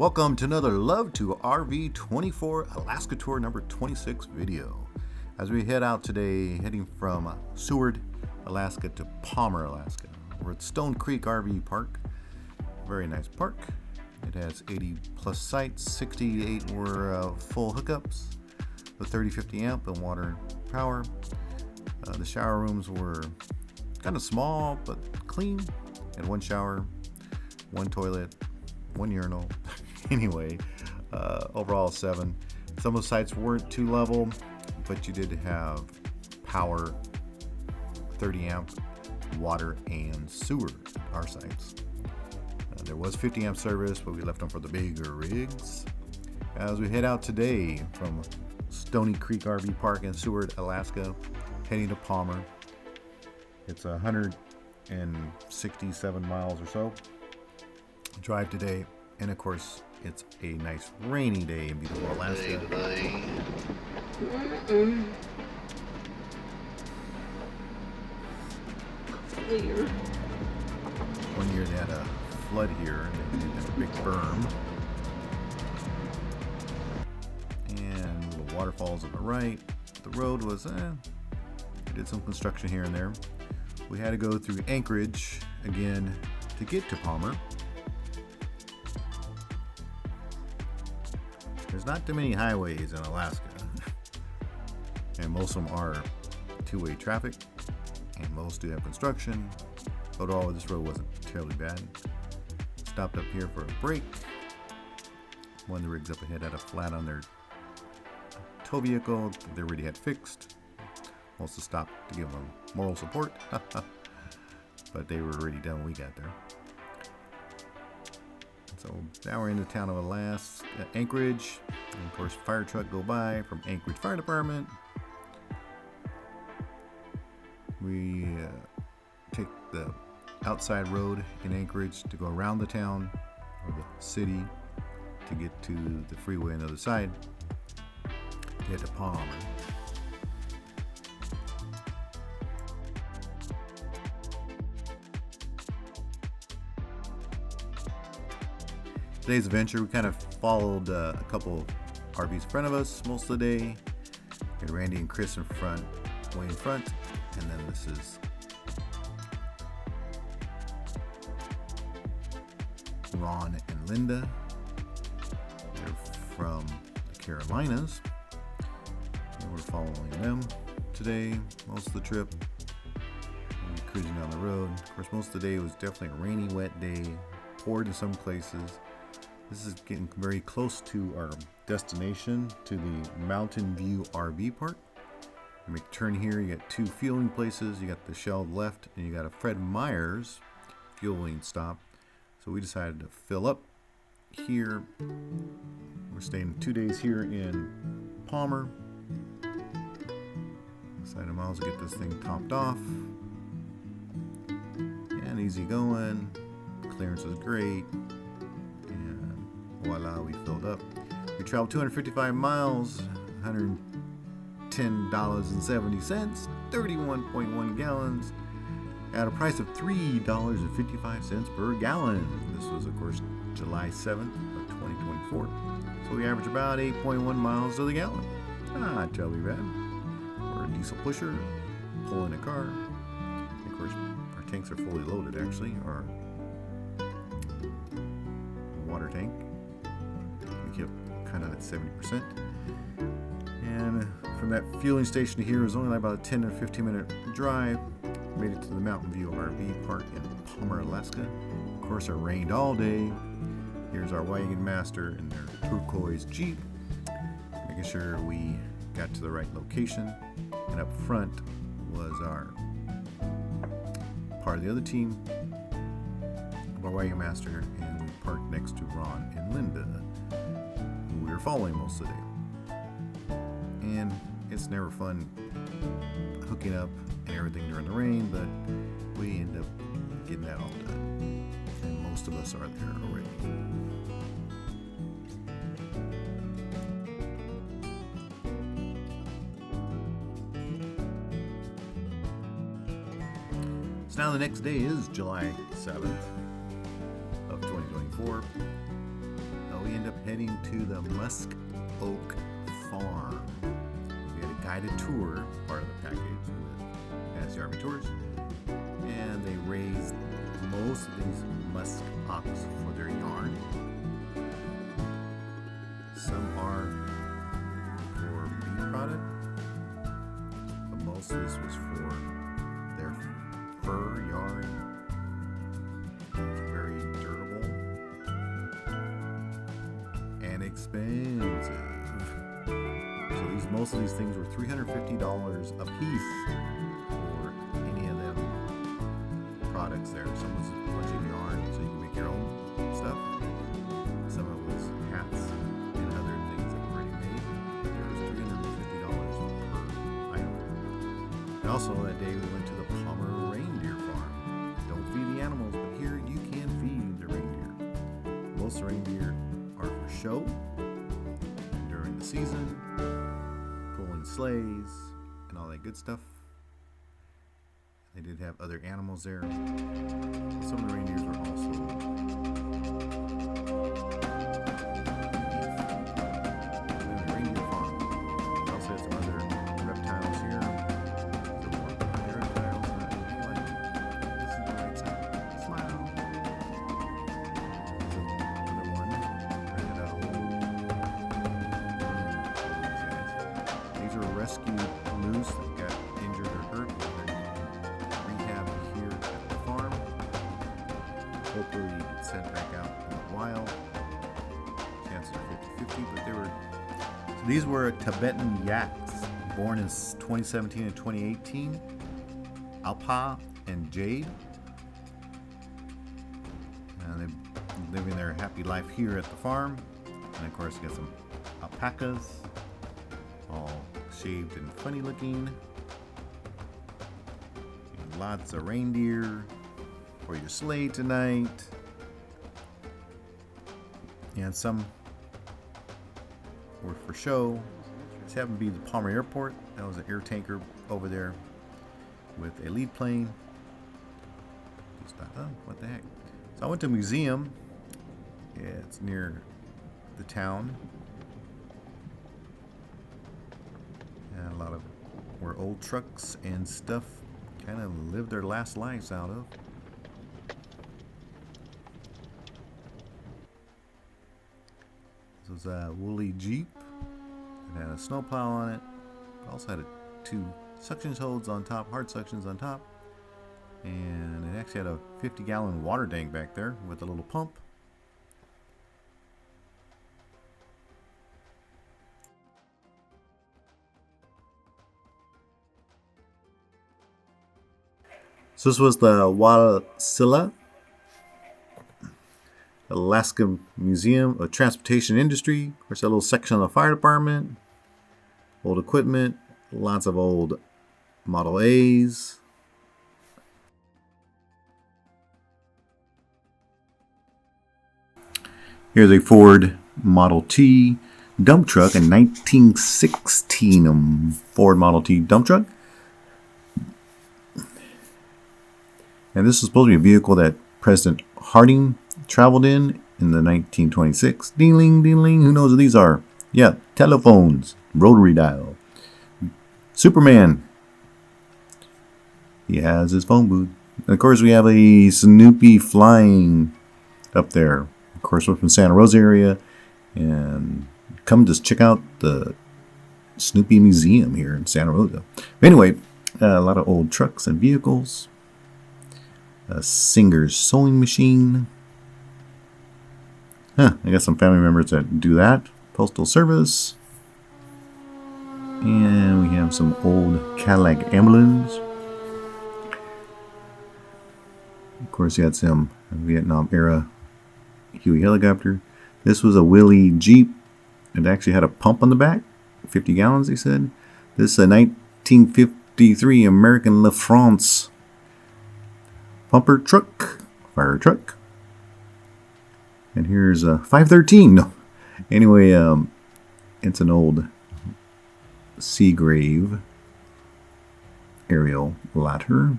Welcome to another Love to RV24 Alaska Tour number 26 video. As we head out today, heading from Seward, Alaska to Palmer, Alaska. We're at Stone Creek RV Park. Very nice park. It has 80 plus sites, 68 were full hookups with 30-50 amp and water and power. The shower rooms were kind of small but clean. Had one shower, one toilet, one urinal. Anyway, overall 7. Some of the sites weren't too level, but you did have power, 30 amp, water, and sewer at our sites. There was 50 amp service, but we left them for the bigger rigs. As we head out today from Stoney Creek RV Park in Seward, Alaska, heading to Palmer. It's 167 miles or so drive today, and of course it's a nice rainy day in beautiful Alaska. Clear. One year they had a flood here and they had a big berm and little waterfalls on the right. The road was we did some construction here and there. We had to go through Anchorage again to get to Palmer. There's not too many highways in Alaska, and most of them are two-way traffic, and most do have construction. Overall, this road wasn't terribly bad. Stopped up here for a break. One of the rigs up ahead had a flat on their tow vehicle they already had fixed. Also stopped to give them moral support, but they were already done when we got there. So now we're in the town of Anchorage, and of course fire truck go by from Anchorage Fire Department. We take the outside road in Anchorage to go around the town or the city to get to the freeway on the other side to get to Palmer. Today's adventure, we kind of followed a couple RVs in front of us most of the day. We had Randy and Chris in front, way in front, and then this is Ron and Linda. They're from the Carolinas, and we're following them today most of the trip. We're cruising down the road. Of course, most of the day was definitely a rainy, wet day. Poured in some places. This is getting very close to our destination, to the Mountain View RV Park. You make a turn here, you got 2 fueling places. You got the Shell left, and you got a Fred Meyers fueling stop. So we decided to fill up here. We're staying 2 days here in Palmer. Decided I might as well get this thing topped off. And easy going. Clearance is great. Voila, we filled up. We traveled 255 miles, $110.70, 31.1 gallons, at a price of $3.55 per gallon. This was, of course, July 7th of 2024. So we average about 8.1 miles to the gallon. Not terribly bad. We're a diesel pusher, pulling a car. And of course, our tanks are fully loaded, actually. Our water tank. We kept kind of at 70%. And from that fueling station to here was only like about a 10 or 15 minute drive. Made it to the Mountain View RV Park in Palmer, Alaska. Of course, it rained all day. Here's our wagon master in their turquoise Jeep, making sure we got to the right location. And up front was our part of the other team, our wagon master, and we parked next to Ron and Linda, who we were following most of the day. And it's never fun hooking up and everything during the rain, but we end up getting that all done. And most of us are there already. So now the next day is July 7th of 2024. We end up heading to the Musk Oak Farm. We had a guided tour, part of the package with SRV Tours, and they raised most of these Musk Ox for their yarn. Some are for meat product, but most of this was for their fur yarn. It's very durable and expensive. So most of these things were $350 a piece for any of them products there. Some was a bunch of yarn, so you can make your own stuff. Some of it was hats and other things that were already made. There was $350 per item. And also that day we went to the Reindeer Farm. Don't feed the animals, but here you can feed the reindeer. Most reindeer are for show during the season, pulling sleighs and all that good stuff. They did have other animals there. Some of the reindeers were also Reindeer Farm. They also had some other reptiles here. Some more reptiles. This is the right side. Smile. There's another one. These are rescued moose that got injured or hurt. Here at the farm. Hopefully get sent back out in the wild. Chances are 50-50, but they were. So these were Tibetan yaks, born in 2017 and 2018. Alpa and Jade. And they're living their happy life here at the farm. And of course, you got some alpacas, all shaved and funny looking. Lots of reindeer for your sleigh tonight. And some were for show. This happened to be the Palmer Airport. That was an air tanker over there with a lead plane. Just thought, oh, what the heck. So I went to a museum. It's near the town. And a lot of were old trucks and stuff kind of lived their last lives out of. This was a woolly Jeep. It had a snowplow on it. It also had two suction hoses on top, hard suctions on top. And it actually had a 50-gallon water tank back there with a little pump. So this was the Wasilla, Alaska Museum of Transportation Industry. Of course, a little section on the fire department, old equipment, lots of old Model A's. Here's a Ford Model T dump truck, a 1916 Ford Model T dump truck. And this is supposed to be a vehicle that President Harding traveled in the 1926. Ding-ling, ding-ling. Who knows what these are? Yeah, telephones, rotary dial. Superman. He has his phone booth. And of course, we have a Snoopy flying up there. Of course, we're from Santa Rosa area. And come just check out the Snoopy Museum here in Santa Rosa. Anyway, a lot of old trucks and vehicles. A Singer's sewing machine. I got some family members that do that. Postal Service. And we have some old Cadillac ambulance. Of course, you had some Vietnam era Huey helicopter. This was a Willie Jeep. It actually had a pump on the back. 50 gallons, they said. This is a 1953 American La France pumper truck, fire truck. And here's a 513. No. Anyway, it's an old Seagrave aerial ladder.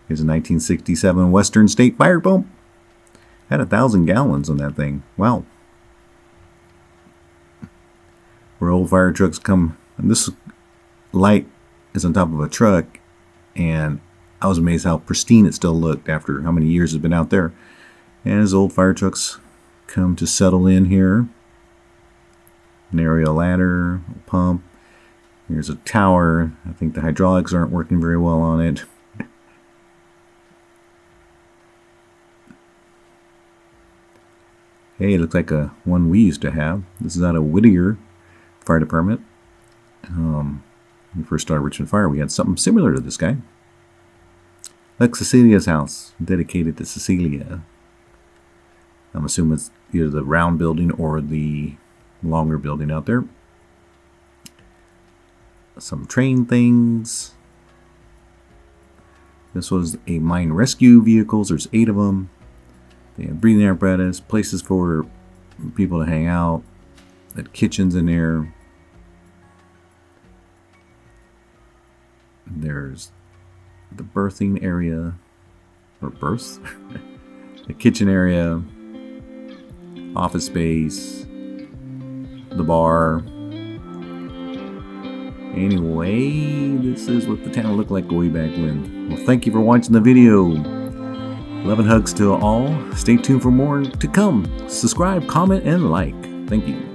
Here's a 1967 Western State fire pump. Had 1,000 gallons on that thing. Wow. where old fire trucks come. And this light is on top of a truck, and I was amazed how pristine it still looked after how many years it's been out there. And as old fire trucks come to settle in here, an aerial ladder, a pump. Here's a tower. I think the hydraulics aren't working very well on it. Hey, it looks like a one we used to have. This is out of Whittier Fire Department. When we first started Richmond Fire, we had something similar to this guy. Like Cecilia's house, dedicated to Cecilia. I'm assuming it's either the round building or the longer building out there. Some train things. This was a mine rescue vehicles. There's 8 of them. They have breathing apparatus, places for people to hang out, that kitchens in there. There's the birthing area, or births, the kitchen area, office space, the bar. Anyway, this is what the town looked like way back when. Well, thank you for watching the video. Love and hugs to all. Stay tuned for more to come. Subscribe, comment, and like. Thank you.